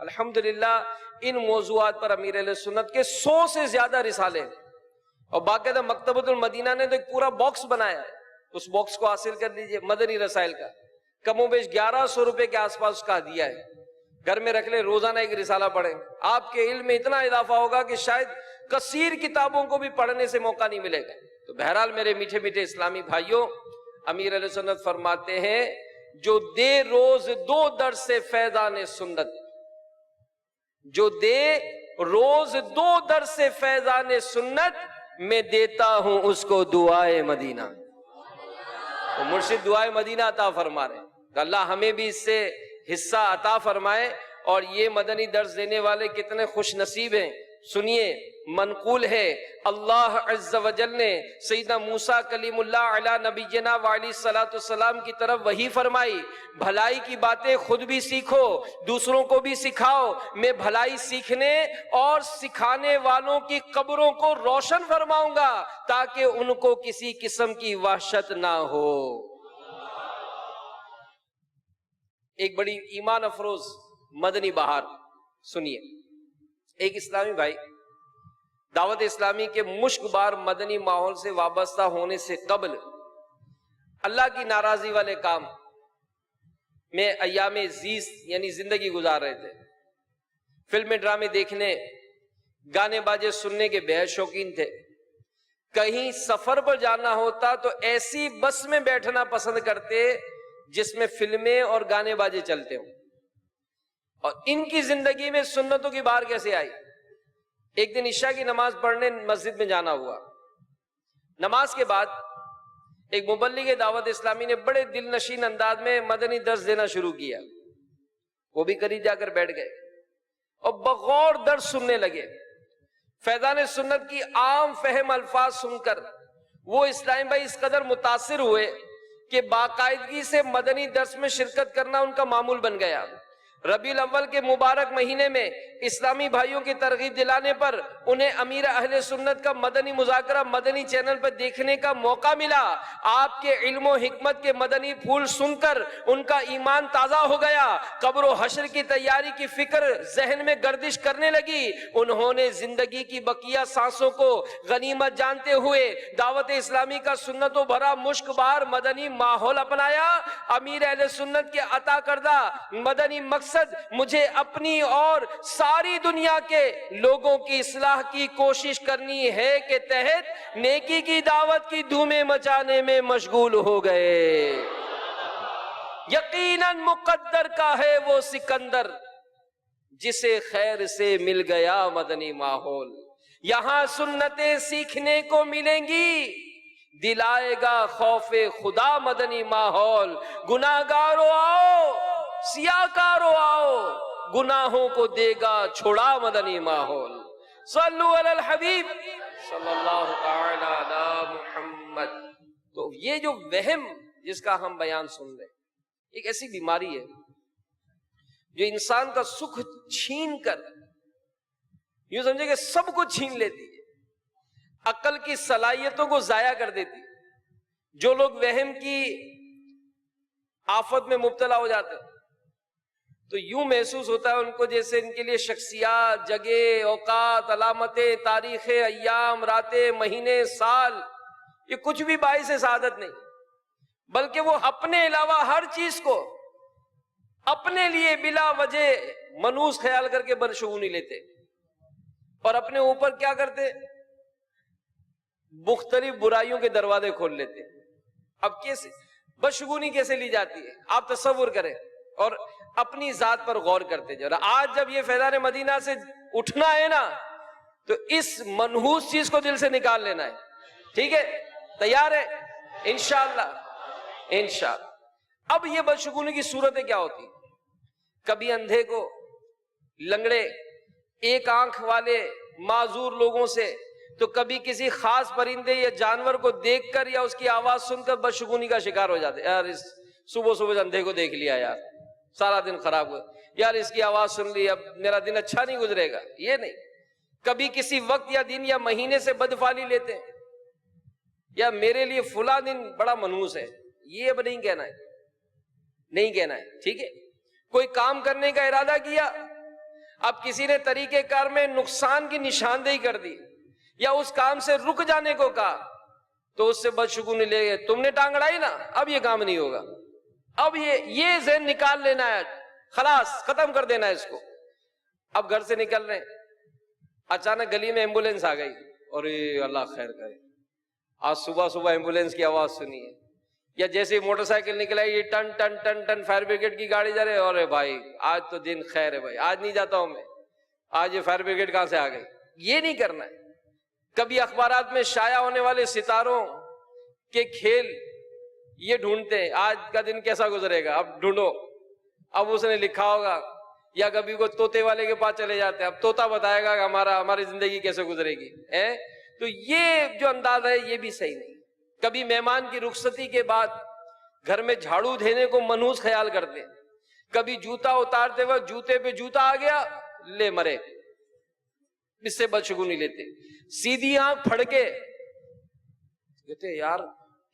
الحمدللہ ان موضوعات پر امیر اہل سنت کے 100 سے زیادہ رسالے ہیں. اور باقاعدہ مکتبۃ المدینہ نے تو ایک پورا باکس بنایا ہے، اس باکس کو حاصل کر لیجئے. مدنی رسائل کا کم و بیش 1100 روپے کے آس پاس کا دیا ہے. گھر میں رکھ لیں، روزانہ ایک رسالہ پڑھیں، آپ کے علم میں اتنا اضافہ ہوگا کہ شاید کثیر کتابوں کو بھی پڑھنے سے موقع نہیں ملے گا. تو بہرحال میرے میٹھے میٹھے اسلامی بھائیوں، امیر علیہ سنت فرماتے ہیں جو دے روز 2 درس سے فیضان سنت، جو دے روز 2 درس سے فیضان سنت، میں دیتا ہوں اس کو دعائے مدینہ. تو مرشد دعائے مدینہ عطا فرما رہے ہیں. اللہ ہمیں بھی اس سے حصہ عطا فرمائے. اور یہ مدنی درس دینے والے کتنے خوش نصیب ہیں. سنیے، منقول ہے اللہ عز و جل نے سیدنا موسیٰ کلیم اللہ علی نبینا وعلی الصلاۃ والسلام کی طرف وحی فرمائی، بھلائی کی باتیں خود بھی سیکھو، دوسروں کو بھی سکھاؤ، میں بھلائی سیکھنے اور سکھانے والوں کی قبروں کو روشن فرماؤں گا تاکہ ان کو کسی قسم کی وحشت نہ ہو. ایک بڑی ایمان افروز مدنی بہار سنیے. ایک اسلامی بھائی دعوت اسلامی کے مشک بار مدنی ماحول سے وابستہ ہونے سے قبل اللہ کی ناراضی والے کام میں ایام زیست یعنی زندگی گزار رہے تھے. فلمیں ڈرامے دیکھنے، گانے باجے سننے کے بے حد شوقین تھے. کہیں سفر پر جانا ہوتا تو ایسی بس میں بیٹھنا پسند کرتے جس میں فلمیں اور گانے باجے چلتے ہوں. اور ان کی زندگی میں سنتوں کی بار کیسے آئی؟ ایک دن عشاء کی نماز پڑھنے مسجد میں جانا ہوا. نماز کے بعد ایک مبلغ دعوت اسلامی نے بڑے دل نشین انداز میں مدنی درس دینا شروع کیا. وہ بھی قریب جا کر بیٹھ گئے اور بغور درس سننے لگے. فیضان سنت کی عام فہم الفاظ سن کر وہ اسلامی بھائی اس قدر متاثر ہوئے کہ باقاعدگی سے مدنی درس میں شرکت کرنا ان کا معمول بن گیا. ربیع الاول کے مبارک مہینے میں اسلامی بھائیوں کی ترغیب دلانے پر انہیں امیر اہل سنت کا مدنی مذاکرہ مدنی چینل پر دیکھنے کا موقع ملا. آپ کے علم و حکمت کے مدنی پھول سن کر ان کا ایمان تازہ ہو گیا. قبر و حشر کی تیاری کی فکر ذہن میں گردش کرنے لگی. انہوں نے زندگی کی بقیہ سانسوں کو غنیمت جانتے ہوئے دعوت اسلامی کا سنتوں بھرا مشک بار مدنی ماحول اپنایا. امیر اہل سنت کے عطا کردہ مدنی مقصد مجھے اپنی اور ساری دنیا کے لوگوں کی اصلاح کی کوشش کرنی ہے کے تحت نیکی کی دعوت کی دھومیں مچانے میں مشغول ہو گئے. یقیناً مقدر کا ہے وہ سکندر جسے خیر سے مل گیا مدنی ماحول. یہاں سنتیں سیکھنے کو ملیں گی، دلائے گا خوف خدا مدنی ماحول. گناہگارو آؤ، سیاکارو آؤ، گناہوں کو دے گا چھڑا مدنی ماحول. صلو علی الحبیب صلی اللہ تعالی علی محمد. تو یہ جو وہم جس کا ہم بیان سن رہے ہیں ایک ایسی بیماری ہے جو انسان کا سکھ چھین کر یوں سمجھے کہ سب کو چھین لیتی ہے، عقل کی صلاحیتوں کو ضائع کر دیتی ہے. جو لوگ وہم کی آفت میں مبتلا ہو جاتے ہیں تو یوں محسوس ہوتا ہے ان کو جیسے ان کے لیے شخصیات، جگہ، اوقات، علامتیں، تاریخیں، ایام، راتیں، مہینے، سال یہ کچھ بھی باعث سعادت نہیں، بلکہ وہ اپنے علاوہ ہر چیز کو اپنے لیے بلا وجہ منحوس خیال کر کے بدشگونی لیتے اور اپنے اوپر کیا کرتے؟ مختلف برائیوں کے دروازے کھول لیتے. اب کیسے بدشگونی کیسے لی جاتی ہے آپ تصور کریں اور اپنی ذات پر غور کرتے جا. آج جب یہ فیضان مدینہ سے اٹھنا ہے نا تو اس منحوس چیز کو دل سے نکال لینا ہے. ٹھیک ہے؟ تیار ہے؟ انشاءاللہ انشاءاللہ. اب یہ بدشگونی کی صورتیں کیا ہوتی؟ کبھی اندھے کو، لنگڑے، ایک آنکھ والے معذور لوگوں سے، تو کبھی کسی خاص پرندے یا جانور کو دیکھ کر یا اس کی آواز سن کر بدشگونی کا شکار ہو جاتے. یار اس صبح صبح اندھے کو دیکھ لیا، یار سارا دن خراب ہوا، یار اس کی آواز سن لی اب میرا دن اچھا نہیں گزرے گا. یہ نہیں. کبھی کسی وقت یا دن یا مہینے سے بدفعلی لیتے ہیں، یا میرے لیے فلاں دن بڑا منحوس ہے. یہ اب نہیں کہنا ہے، نہیں کہنا ہے. ٹھیک ہے؟ کوئی کام کرنے کا ارادہ کیا، اب کسی نے طریقہ کار میں نقصان کی نشاندہی کر دی یا اس کام سے رک جانے کو کہا تو اس سے بدشگونی لے گئے. تم نے ٹانگ اڑائی نا، اب یہ کام نہیں ہوگا. اب یہ ذہن نکال لینا ہے، خلاص ختم کر دینا ہے اس کو. اب گھر سے نکل رہے ہیں، اچانک گلی میں ایمبولینس آ گئی، اور اللہ خیر کرے، آج صبح صبح ایمبولینس کی آواز سنی ہے. یا جیسے موٹر سائیکل نکل آئی، یہ ٹن ٹن ٹن ٹن فائر بریگیڈ کی گاڑی جا رہے، اور بھائی آج تو دن خیر ہے، بھائی آج نہیں جاتا ہوں میں، آج یہ فائر بریگیڈ کہاں سے آ گئی. یہ نہیں کرنا ہے. کبھی اخبارات میں شائع ہونے والے ستاروں کے کھیل یہ ڈھونڈتے ہیں، آج کا دن کیسا گزرے گا، اب ڈھونڈو، اب اس نے لکھا ہوگا. یا کبھی کو طوطے والے کے پاس چلے جاتے ہیں، اب طوطا بتائے گا کہ ہماری زندگی کیسے گزرے گی. تو یہ جو انداز ہے یہ بھی صحیح نہیں. کبھی مہمان کی رخصتی کے بعد گھر میں جھاڑو دینے کو منحوس خیال کرتے ہیں. کبھی جوتا اتارتے وقت جوتے پہ جوتا آ گیا، لے مرے، اس سے بدشگونی لیتے. سیدھی آنکھ پھڑ کے کہتے یار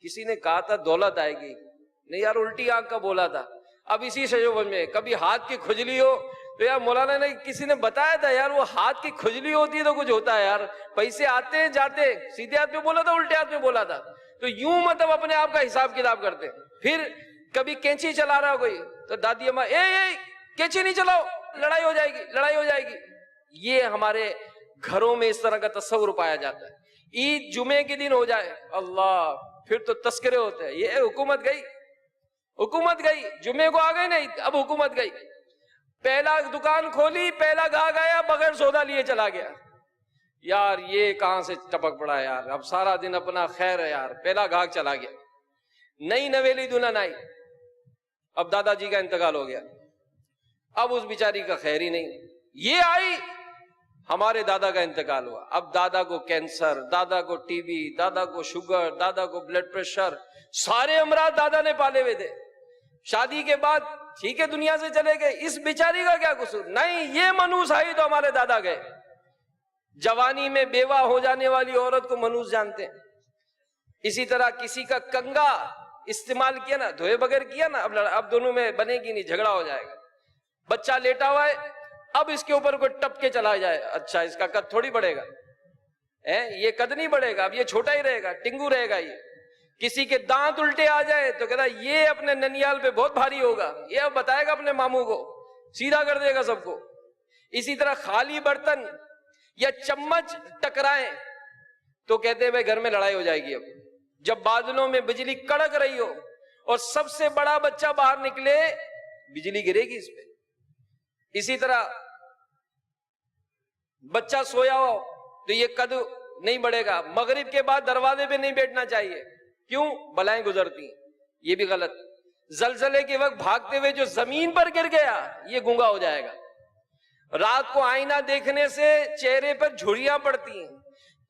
کسی نے کہا تھا دولت آئے گی، نہیں یار الٹی آنکھ کا بولا تھا. اب اسی شجوبن میں کبھی ہاتھ کی کھجلی ہو تو یار مولانا نے کسی نے بتایا تھا یار وہ ہاتھ کی کھجلی ہوتی ہے تو کچھ ہوتا ہے یار، پیسے آتے ہیں جاتے، سیدھے ہاتھ میں بولا تھا الٹے ہاتھ میں بولا تھا. تو یوں مطلب اپنے آپ کا حساب کتاب کرتے. پھر کبھی کینچی چلا رہا کوئی تو دادی اماں اے کینچی نہیں چلاؤ، لڑائی ہو جائے گی، لڑائی ہو جائے گی. یہ ہمارے گھروں میں اس طرح کا تصور پایا جاتا ہے. عید جمعے کے دن ہو جائے، اللہ پھر تو تذکرے ہوتے ہیں، یہ حکومت گئی، حکومت گئی، جمعے کو آ گئی نہیں، اب حکومت گئی. پہلا دکان کھولی، پہلا گاہک آیا، بغیر سودا لیے چلا گیا. یار یہ کہاں سے ٹپک پڑا یار، اب سارا دن اپنا خیر ہے یار، پہلا گاہک چلا گیا. نئی نویلی دلہن آئی، اب دادا جی کا انتقال ہو گیا، اب اس بیچاری کا خیر ہی نہیں. یہ آئی، ہمارے دادا کا انتقال ہوا، اب دادا کو کینسر، دادا کو ٹی بی، دادا کو شوگر، دادا کو بلڈ پریشر، سارے امراض دادا نے پالے ہوئے تھے. شادی کے بعد ٹھیک ہے دنیا سے چلے گئے، اس بیچاری کا کیا قصور؟ نہیں، یہ منوس آئی تو ہمارے دادا گئے۔ جوانی میں بیوہ ہو جانے والی عورت کو منوس جانتے ہیں۔ اسی طرح کسی کا کنگا استعمال کیا نا، دھوئے بغیر کیا نا، اب دونوں میں بنے گی نہیں، جھگڑا ہو جائے گا۔ بچہ لیٹا ہوا ہے، اب اس کے اوپر کوئی ٹپ کے چلا جائے، اچھا اس کا قد تھوڑی بڑھے گا، یہ قد نہیں بڑھے گا، اب یہ چھوٹا ہی رہے گا، ٹنگو رہے گا۔ یہ کسی کے دانت الٹے آ جائے تو کہتا ہے یہ اپنے ننیال پہ بہت بھاری ہوگا، یہ اب بتائے گا اپنے ماموں کو، سیدھا کر دے گا سب کو۔ اسی طرح خالی برتن یا چمچ ٹکرائیں تو کہتے ہیں بھائی گھر میں لڑائی ہو جائے گی۔ اب جب بادلوں میں بجلی کڑک رہی ہو اور سب سے بڑا بچہ باہر نکلے، بجلی گرے گی اس پہ۔ اسی طرح بچہ سویا ہو تو یہ قد نہیں بڑھے گا، مغرب کے بعد دروازے پہ نہیں بیٹھنا چاہیے، کیوں؟ بلائیں گزرتی ہیں، یہ بھی غلط۔ زلزلے کے وقت بھاگتے ہوئے جو زمین پر گر گیا یہ گونگا ہو جائے گا۔ رات کو آئینہ دیکھنے سے چہرے پر جھریاں پڑتی ہیں،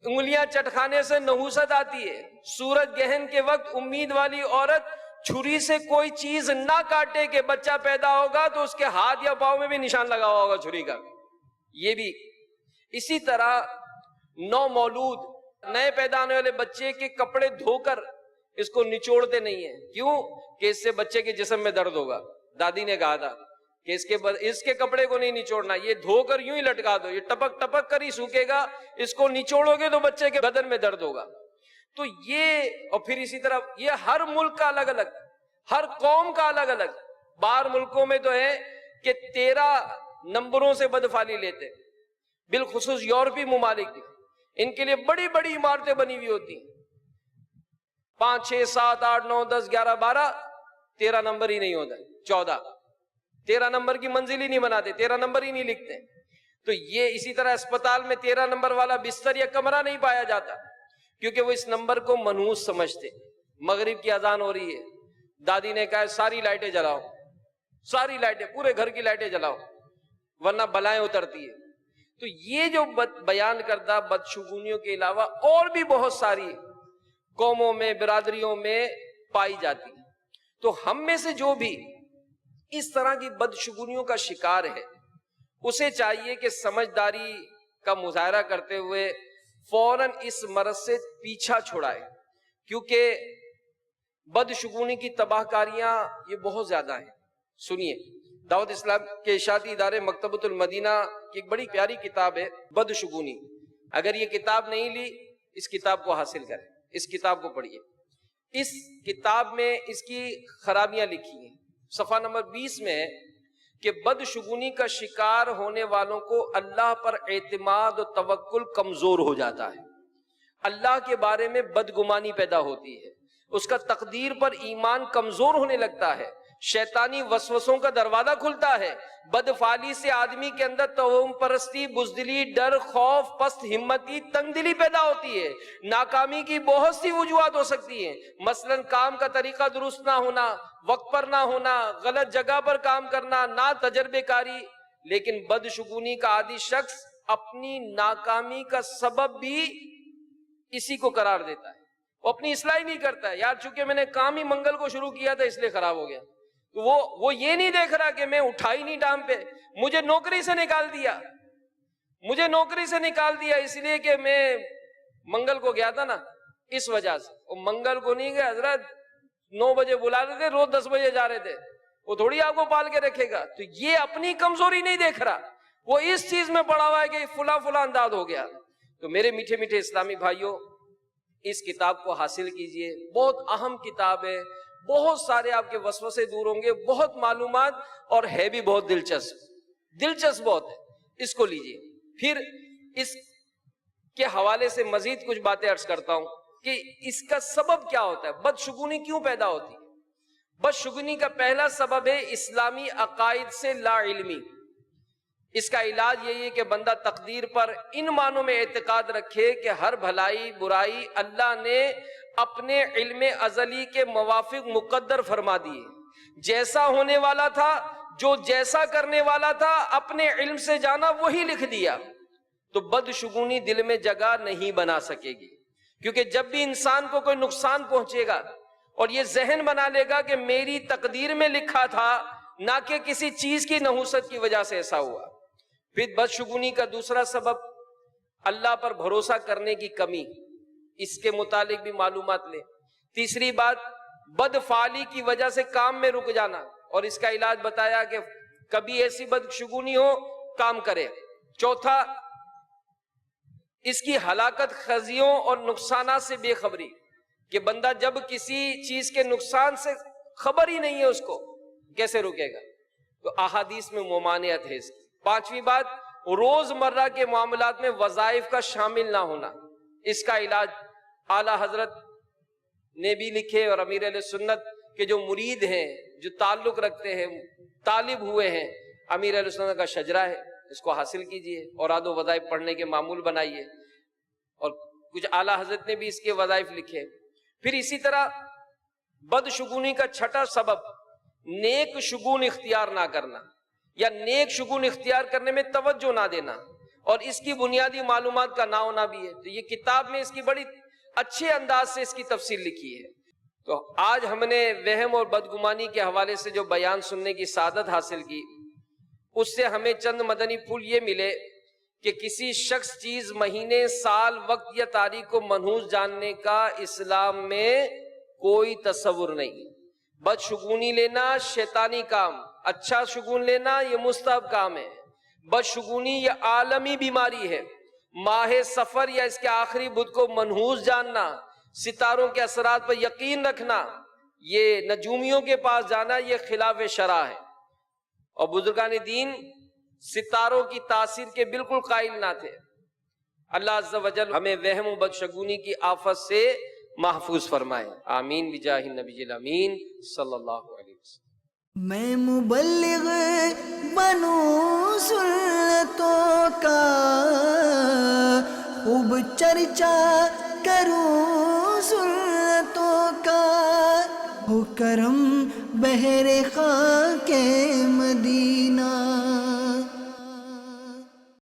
انگلیاں چٹکانے سے نحوست آتی ہے۔ سورج گہن کے وقت امید والی عورت چھری سے کوئی چیز نہ کاٹے کہ بچہ پیدا ہوگا تو اس کے ہاتھ یا پاؤں میں بھی نشان لگا ہوا ہوگا چھری کا، یہ بھی۔ اسی طرح نو مولود نئے پیدا ہونے والے بچے کے کپڑے دھو کر اس کو نچوڑتے نہیں ہیں، کیوں؟ کہ اس سے بچے کے جسم میں درد ہوگا۔ دادی نے کہا تھا کہ اس کے کپڑے کو نہیں نچوڑنا، یہ دھو کر یوں ہی لٹکا دو، یہ ٹپک ٹپک کر ہی سوکھے گا، اس کو نچوڑو گے تو بچے کے بدن میں درد ہوگا۔ تو یہ، اور پھر اسی طرح یہ ہر ملک کا الگ الگ، ہر قوم کا الگ الگ۔ باہر ملکوں میں تو ہے کہ 13 نمبروں سے بدفعلی لیتے، بالخصوص یورپی ممالک، ان کے لیے بڑی بڑی عمارتیں بنی ہوئی ہوتی ہیں، 5 6 7 8 9 10 11 12، 13 نمبر ہی نہیں ہوتا، 14، 13 نمبر کی منزل ہی نہیں بناتے، 13 نمبر ہی نہیں لکھتے۔ تو یہ اسی طرح اسپتال میں 13 نمبر والا بستر یا کمرہ نہیں پایا جاتا، کیونکہ وہ اس نمبر کو منحوس سمجھتے۔ مغرب کی اذان ہو رہی ہے، دادی نے کہا ساری لائٹیں جلاؤ، ساری لائٹیں، پورے گھر کی لائٹیں جلاؤ ورنہ بلائیں اترتی ہے۔ تو یہ جو بیان کردہ بدشگونیوں کے علاوہ اور بھی بہت ساری قوموں میں، برادریوں میں پائی جاتی ہیں۔ تو ہم میں سے جو بھی اس طرح کی بدشگونیوں کا شکار ہے، اسے چاہیے کہ سمجھداری کا مظاہرہ کرتے ہوئے فوراً اس مرض سے پیچھا چھڑائے، کیونکہ بدشگونی کی تباہ کاریاں یہ بہت زیادہ ہیں۔ سنیے، دعوت اسلام کے اشاعتی ادارے مکتبۃ المدینہ کی ایک بڑی پیاری کتاب ہے بدشگونی۔ اگر یہ کتاب نہیں لی، اس کتاب کو حاصل کریں، اس کتاب کو پڑھیے۔ اس کتاب میں اس کی خرابیاں لکھی ہیں۔ صفحہ نمبر 20 میں ہے کہ بدشگونی کا شکار ہونے والوں کو اللہ پر اعتماد و توکل کمزور ہو جاتا ہے، اللہ کے بارے میں بدگمانی پیدا ہوتی ہے، اس کا تقدیر پر ایمان کمزور ہونے لگتا ہے، شیطانی وسوسوں کا دروازہ کھلتا ہے، بدفعلی سے آدمی کے اندر توہم پرستی، بزدلی، ڈر، خوف، پست ہمتی، تنگ دلی پیدا ہوتی ہے۔ ناکامی کی بہت سی وجوہات ہو سکتی ہیں، مثلا کام کا طریقہ درست نہ ہونا، وقت پر نہ ہونا، غلط جگہ پر کام کرنا، نہ تجربے کاری۔ لیکن بدشگونی کا عادی شخص اپنی ناکامی کا سبب بھی اسی کو قرار دیتا ہے، وہ اپنی اصلاح ہی نہیں کرتا ہے، یار چونکہ میں نے کام ہی منگل کو شروع کیا تھا اس لیے خراب ہو گیا۔ وہ یہ نہیں دیکھ رہا کہ میں اٹھائی نہیں ٹام پہ، مجھے نوکری سے نکال دیا، مجھے نوکری سے نکال دیا اس لیے کہ میں منگل کو گیا تھا نا، اس وجہ سے۔ وہ منگل کو نہیں گئے حضرت، 9 بجے بلا رہے تھے، روز 10 بجے جا رہے تھے، وہ تھوڑی آپ کو پال کے رکھے گا۔ تو یہ اپنی کمزوری نہیں دیکھ رہا، وہ اس چیز میں پڑا ہوا ہے کہ فلاں انداز ہو گیا۔ تو میرے میٹھے میٹھے اسلامی بھائیوں، اس کتاب کو حاصل کیجئے، بہت اہم کتاب ہے، بہت سارے آپ کے وسوسے دور ہوں گے، بہت معلومات، اور ہے بھی بہت دلچسپ بہت ہے، اس کو لیجئے۔ پھر اس کے حوالے سے مزید کچھ باتیں عرض کرتا ہوں کہ اس کا سبب کیا ہوتا ہے، بدشگونی کیوں پیدا ہوتی ہے۔ بدشگونی کا پہلا سبب ہے اسلامی عقائد سے لا علمی۔ اس کا علاج یہی ہے کہ بندہ تقدیر پر ان معنوں میں اعتقاد رکھے کہ ہر بھلائی برائی اللہ نے اپنے علم ازلی کے موافق مقدر فرما دیے، جیسا ہونے والا تھا، جو جیسا کرنے والا تھا، اپنے علم سے جانا وہی لکھ دیا۔ تو بدشگونی دل میں جگہ نہیں بنا سکے گی، کیونکہ جب بھی انسان کو کوئی نقصان پہنچے گا اور یہ ذہن بنا لے گا کہ میری تقدیر میں لکھا تھا نہ کہ کسی چیز کی نحوست کی وجہ سے ایسا ہوا۔ پھر بدشگونی کا دوسرا سبب اللہ پر بھروسہ کرنے کی کمی، اس کے متعلق بھی معلومات لیں۔ تیسری بات بدفعالی کی وجہ سے کام میں رک جانا، اور اس کا علاج بتایا کہ کبھی ایسی بدشگونی ہو کام کرے۔ چوتھا اس کی ہلاکت خزیوں اور نقصانات سے بے خبری، کہ بندہ جب کسی چیز کے نقصان سے خبر ہی نہیں ہے اس کو کیسے رکے گا؟ تو احادیث میں ممانعت ہے اس کی۔ پانچویں بات روز مرہ کے معاملات میں وظائف کا شامل نہ ہونا، اس کا علاج اعلیٰ حضرت نے بھی لکھے، اور امیر اہل سنت کے جو مرید ہیں، جو تعلق رکھتے ہیں، طالب ہوئے ہیں، امیر اہل سنت کا شجرہ ہے، اس کو حاصل کیجئے، اوراد و وظائف پڑھنے کے معمول بنائیے، اور کچھ اعلیٰ حضرت نے بھی اس کے وظائف لکھے۔ پھر اسی طرح بدشگونی کا چھٹا سبب نیک شگون اختیار نہ کرنا، یا نیک شگون اختیار کرنے میں توجہ نہ دینا، اور اس کی بنیادی معلومات کا نہ ہونا بھی ہے۔ تو یہ کتاب میں اس کی بڑی اچھے انداز سے اس کی تفصیل لکھی ہے۔ تو آج ہم نے وہم اور بدگمانی کے حوالے سے جو بیان سننے کی سعادت حاصل کی، اس سے ہمیں چند مدنی پھول یہ ملے کہ کسی شخص، چیز، مہینے، سال، وقت یا تاریخ کو منحوس جاننے کا اسلام میں کوئی تصور نہیں۔ بدشگونی لینا شیطانی کام، اچھا شگون لینا یہ مستحب کام ہے۔ بدشگونی یہ عالمی بیماری ہے۔ ماہ سفر یا اس کے آخری بدھ کو منحوس جاننا، ستاروں کے اثرات پر یقین رکھنا، یہ نجومیوں کے پاس جانا، یہ خلاف شرع ہے۔ اور بزرگان دین ستاروں کی تاثیر کے بالکل قائل نہ تھے۔ اللہ عز و جل ہمیں وہم و بدشگونی کی آفت سے محفوظ فرمائے، آمین بجاہ النبی الامین صلی اللہ علیہ وسلم۔ میں مبلغ بنوں سنتوں کا، خوب چرچا کروں سنتوں کا، ہو کرم بہر خاک مدینہ۔